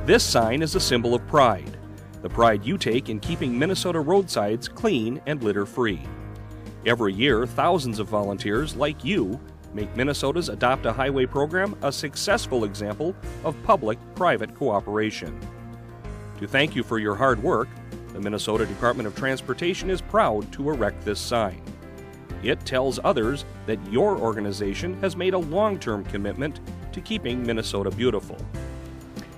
This sign is a symbol of pride, the pride you take in keeping Minnesota roadsides clean and litter-free. Every year, thousands of volunteers like you make Minnesota's Adopt a Highway program a successful example of public-private cooperation. To thank you for your hard work, the Minnesota Department of Transportation is proud to erect this sign. It tells others that your organization has made a long-term commitment to keeping Minnesota beautiful.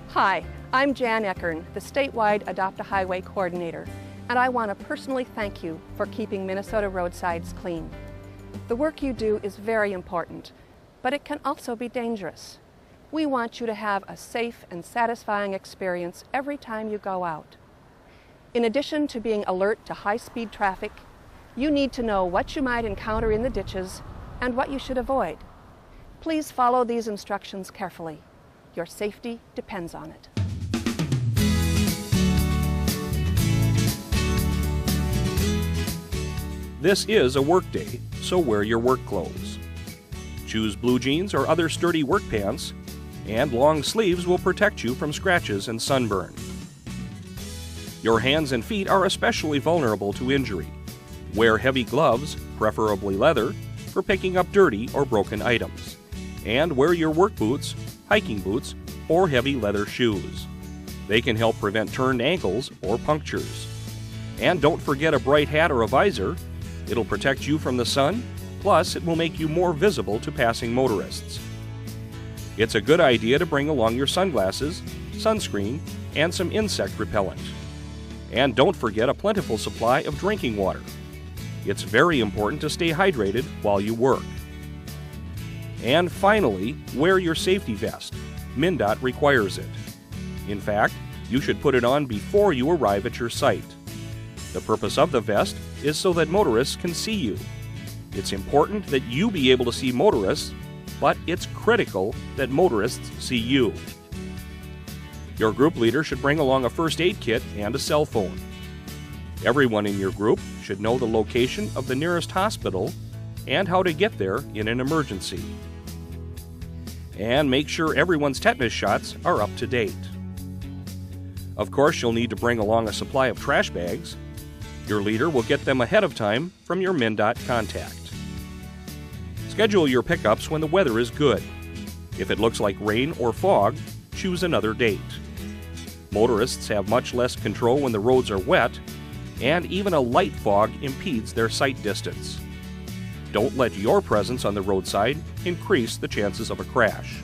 Hi, I'm Jan Eckern, the statewide Adopt a Highway coordinator, and I want to personally thank you for keeping Minnesota roadsides clean. The work you do is very important, but it can also be dangerous. We want you to have a safe and satisfying experience every time you go out. In addition to being alert to high-speed traffic, you need to know what you might encounter in the ditches and what you should avoid. Please follow these instructions carefully. Your safety depends on it. This is a work day, so wear your work clothes. Choose blue jeans or other sturdy work pants, and long sleeves will protect you from scratches and sunburn. Your hands and feet are especially vulnerable to injury. Wear heavy gloves, preferably leather, for picking up dirty or broken items. And wear your work boots, hiking boots, or heavy leather shoes. They can help prevent turned ankles or punctures. And don't forget a bright hat or a visor. It'll protect you from the sun, plus it will make you more visible to passing motorists. It's a good idea to bring along your sunglasses, sunscreen, and some insect repellent. And don't forget a plentiful supply of drinking water. It's very important to stay hydrated while you work. And finally, wear your safety vest. MnDOT requires it. In fact, you should put it on before you arrive at your site. The purpose of the vest is so that motorists can see you. It's important that you be able to see motorists, but it's critical that motorists see you. Your group leader should bring along a first aid kit and a cell phone. Everyone in your group should know the location of the nearest hospital and how to get there in an emergency. And make sure everyone's tetanus shots are up to date. Of course, you'll need to bring along a supply of trash bags. Your leader will get them ahead of time from your MnDOT contact. Schedule your pickups when the weather is good. If it looks like rain or fog, choose another date. Motorists have much less control when the roads are wet, and even a light fog impedes their sight distance. Don't let your presence on the roadside increase the chances of a crash.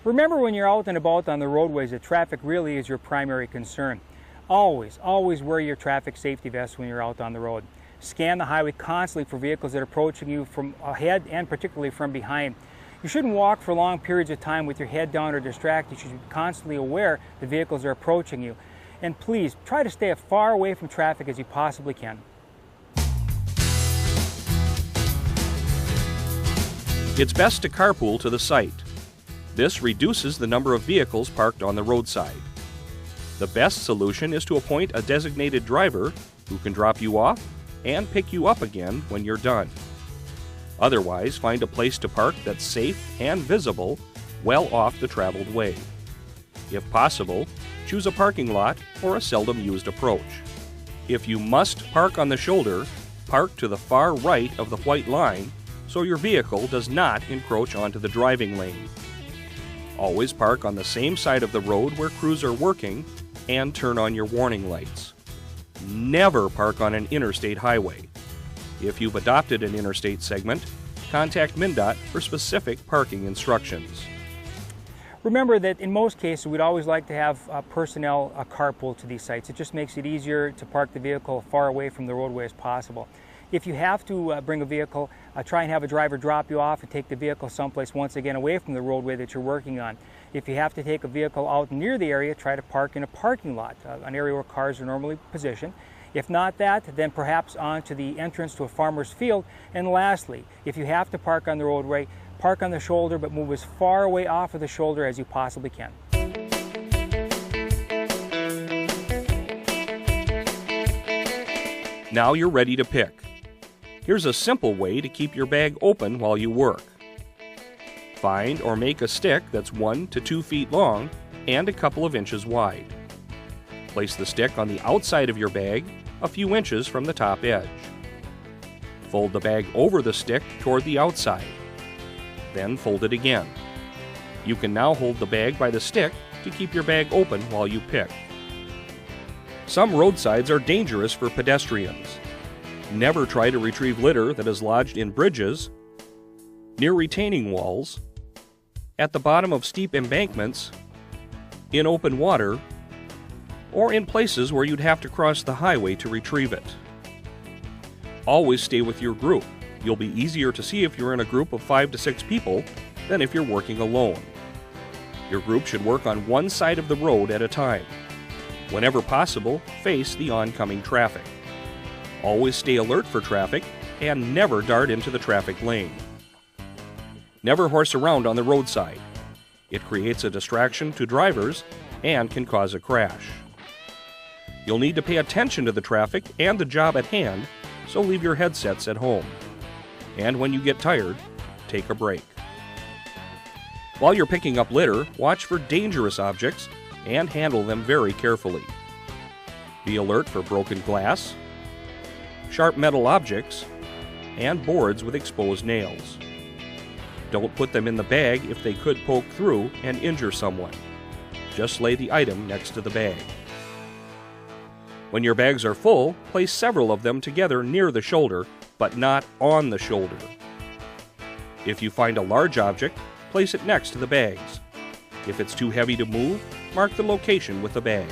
Remember, when you're out and about on the roadways, that traffic really is your primary concern. Always wear your traffic safety vest when you're out on the road. Scan the highway constantly for vehicles that are approaching you from ahead and particularly from behind. You shouldn't walk for long periods of time with your head down or distracted. You should be constantly aware the vehicles are approaching you. And please, try to stay as far away from traffic as you possibly can. It's best to carpool to the site. This reduces the number of vehicles parked on the roadside. The best solution is to appoint a designated driver who can drop you off and pick you up again when you're done. Otherwise, find a place to park that's safe and visible well off the traveled way. If possible, choose a parking lot or a seldom used approach. If you must park on the shoulder, park to the far right of the white line so your vehicle does not encroach onto the driving lane. Always park on the same side of the road where crews are working and turn on your warning lights. Never park on an interstate highway. If you've adopted an interstate segment, contact MnDOT for specific parking instructions. Remember that in most cases we'd always like to have personnel carpool to these sites. It just makes it easier to park the vehicle far away from the roadway as possible. If you have to bring a vehicle, try and have a driver drop you off and take the vehicle someplace once again away from the roadway that you're working on. If you have to take a vehicle out near the area, try to park in a parking lot, an area where cars are normally positioned. If not that, then perhaps onto the entrance to a farmer's field. And lastly, if you have to park on the roadway, park on the shoulder, but move as far away off of the shoulder as you possibly can. Now you're ready to pick. Here's a simple way to keep your bag open while you work. Find or make a stick that's 1 to 2 feet long and a couple of inches wide. Place the stick on the outside of your bag, a few inches from the top edge. Fold the bag over the stick toward the outside. Then fold it again. You can now hold the bag by the stick to keep your bag open while you pick. Some roadsides are dangerous for pedestrians. Never try to retrieve litter that is lodged in bridges, near retaining walls, at the bottom of steep embankments, in open water, or in places where you'd have to cross the highway to retrieve it. Always stay with your group. You'll be easier to see if you're in a group of 5 to 6 people than if you're working alone. Your group should work on one side of the road at a time. Whenever possible, face the oncoming traffic. Always stay alert for traffic and never dart into the traffic lane. Never horse around on the roadside. It creates a distraction to drivers and can cause a crash. You'll need to pay attention to the traffic and the job at hand, so leave your headsets at home. And when you get tired, take a break. While you're picking up litter, watch for dangerous objects and handle them very carefully. Be alert for broken glass, sharp metal objects, and boards with exposed nails. Don't put them in the bag if they could poke through and injure someone. Just lay the item next to the bag. When your bags are full, place several of them together near the shoulder, but not on the shoulder. If you find a large object, place it next to the bags. If it's too heavy to move, mark the location with the bag.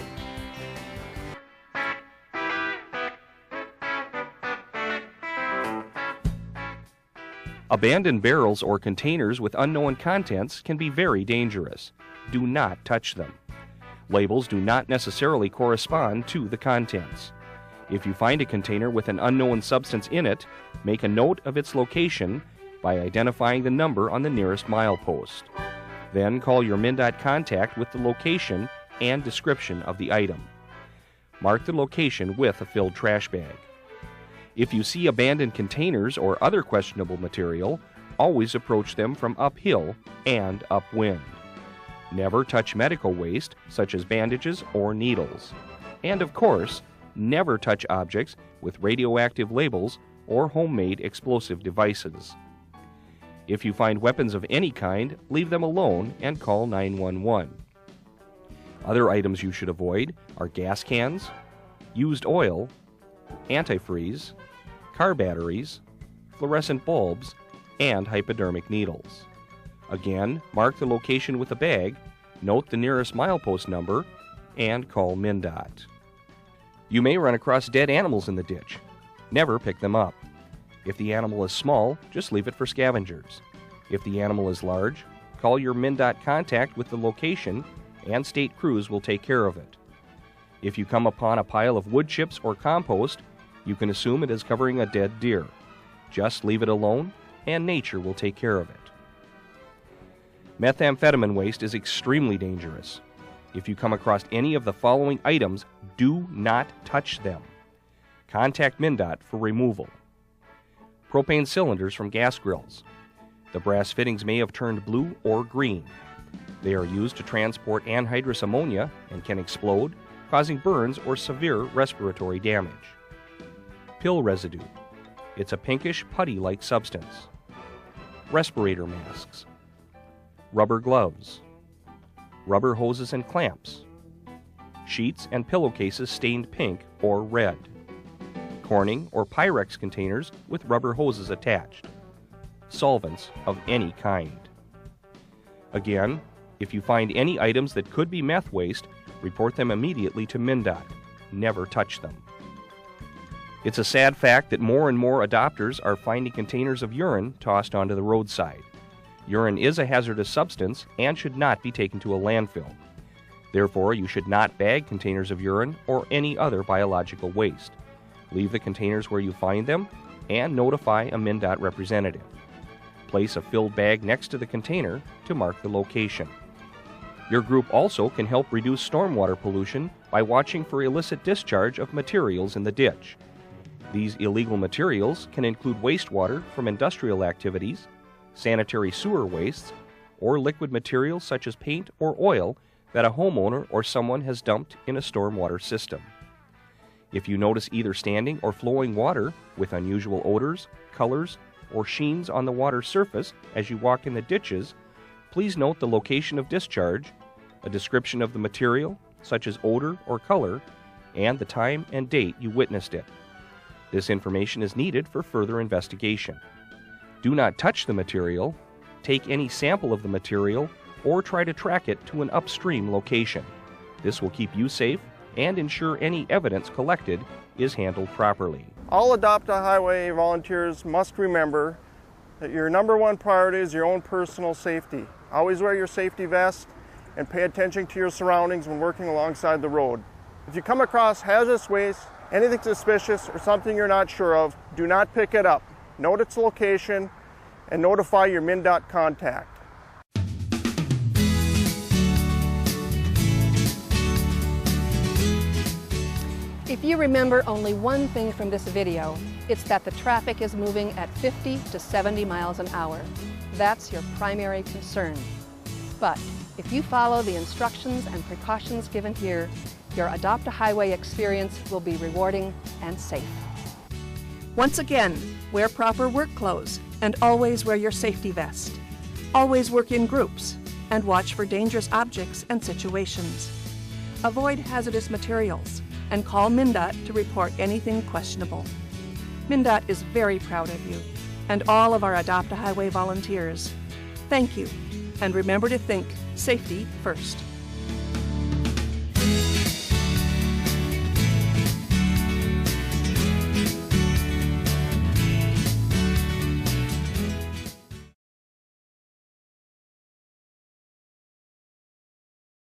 Abandoned barrels or containers with unknown contents can be very dangerous. Do not touch them. Labels do not necessarily correspond to the contents. If you find a container with an unknown substance in it, make a note of its location by identifying the number on the nearest milepost. Then call your MnDOT contact with the location and description of the item. Mark the location with a filled trash bag. If you see abandoned containers or other questionable material, always approach them from uphill and upwind. Never touch medical waste, such as bandages or needles. And of course, never touch objects with radioactive labels or homemade explosive devices. If you find weapons of any kind, leave them alone and call 911. Other items you should avoid are gas cans, used oil, antifreeze, car batteries, fluorescent bulbs, and hypodermic needles. Again, mark the location with a bag, note the nearest milepost number, and call MnDOT. You may run across dead animals in the ditch. Never pick them up. If the animal is small, just leave it for scavengers. If the animal is large, call your MnDOT contact with the location, and state crews will take care of it. If you come upon a pile of wood chips or compost, you can assume it is covering a dead deer. Just leave it alone, and nature will take care of it. Methamphetamine waste is extremely dangerous. If you come across any of the following items, do not touch them. Contact MnDOT for removal. Propane cylinders from gas grills. The brass fittings may have turned blue or green. They are used to transport anhydrous ammonia and can explode, causing burns or severe respiratory damage. Pill residue. It's a pinkish putty-like substance. Respirator masks. Rubber gloves. Rubber hoses and clamps. Sheets and pillowcases stained pink or red. Corning or Pyrex containers with rubber hoses attached. Solvents of any kind. Again, if you find any items that could be meth waste, report them immediately to MnDOT. Never touch them. It's a sad fact that more and more adopters are finding containers of urine tossed onto the roadside. Urine is a hazardous substance and should not be taken to a landfill. Therefore, you should not bag containers of urine or any other biological waste. Leave the containers where you find them and notify a MnDOT representative. Place a filled bag next to the container to mark the location. Your group also can help reduce stormwater pollution by watching for illicit discharge of materials in the ditch. These illegal materials can include wastewater from industrial activities, sanitary sewer wastes, or liquid materials such as paint or oil that a homeowner or someone has dumped in a stormwater system. If you notice either standing or flowing water with unusual odors, colors, or sheens on the water surface as you walk in the ditches, please note the location of discharge, a description of the material, such as odor or color, and the time and date you witnessed it. This information is needed for further investigation. Do not touch the material, take any sample of the material, or try to track it to an upstream location. This will keep you safe and ensure any evidence collected is handled properly. All Adopt a Highway volunteers must remember that your number one priority is your own personal safety. Always wear your safety vest and pay attention to your surroundings when working alongside the road. If you come across hazardous waste, anything suspicious, or something you're not sure of, do not pick it up. Note its location and notify your MnDOT contact. If you remember only one thing from this video, it's that the traffic is moving at 50 to 70 miles an hour. That's your primary concern. But if you follow the instructions and precautions given here, your Adopt a Highway experience will be rewarding and safe. Once again, wear proper work clothes and always wear your safety vest. Always work in groups and watch for dangerous objects and situations. Avoid hazardous materials and call MnDOT to report anything questionable. MnDOT is very proud of you and all of our Adopt a Highway volunteers. Thank you, and remember to think safety first.